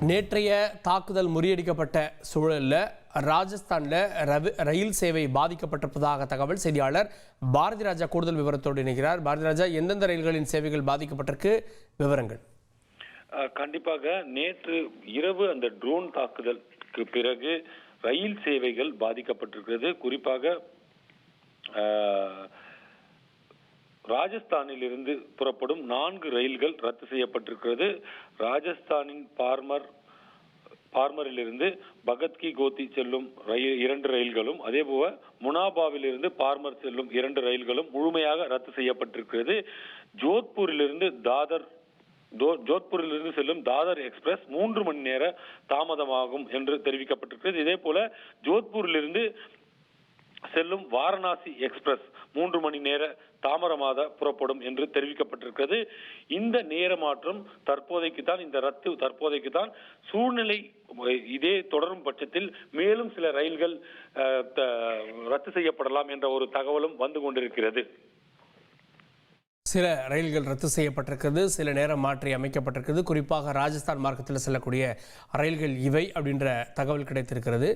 நேற்றைய தாக்குதல் முறியடிக்கப்பட்ட சூழலில் ராஜஸ்தானில் ரயில் சேவை பாதிக்கப்பட்டிருப்பதாக தகவல். செய்தியாளர் பாரதி ராஜா கூடுதல் விவரத்தோடு இணைகிறார். பாரதி ராஜா, எந்தெந்த ரயில்களின் சேவைகள் பாதிக்கப்பட்டிருக்கு, விவரங்கள்? கண்டிப்பாக நேற்று இரவு அந்த ட்ரோன் தாக்குதலுக்கு பிறகு ரயில் சேவைகள் பாதிக்கப்பட்டிருக்கிறது. குறிப்பாக ராஜஸ்தானில் இருந்து புறப்படும் 4 ரயில்கள் ரத்து செய்யப்பட்டிருக்கிறது. ராஜஸ்தானின் பார்மரில் இருந்து பகத்கி கோத்தி செல்லும் 2 ரயில்களும், அதேபோல முனாபாவில் பார்மர் செல்லும் 2 ரயில்களும் முழுமையாக ரத்து செய்யப்பட்டிருக்கிறது. ஜோத்பூரிலிருந்து செல்லும் தாதர் எக்ஸ்பிரஸ் 3 மணி நேர தாமதமாகும் என்று தெரிவிக்கப்பட்டிருக்கிறது. இதே போல ஜோத்பூரிலிருந்து செல்லும் வாரணாசி எக்ஸ்பிரஸ் 3 மணி நேர தாமதமாக புறப்படும் என்று தெரிவிக்கப்பட்டிருக்கிறது. இந்த நேர மாற்றம் தற்போதைக்கு தான் சூழ்நிலை இதே தொடரும் பட்சத்தில் மேலும் சில ரயில்கள் ரத்து செய்யப்படலாம் என்ற ஒரு தகவலும் வந்து கொண்டிருக்கிறது. சில ரயில்கள் ரத்து செய்யப்பட்டிருக்கிறது, சில நேரம் மாற்றி அமைக்கப்பட்டிருக்கிறது. குறிப்பாக ராஜஸ்தான் மார்க்கத்தில் செல்லக்கூடிய ரயில்கள் இவை அப்படின்ற தகவல் கிடைத்திருக்கிறது.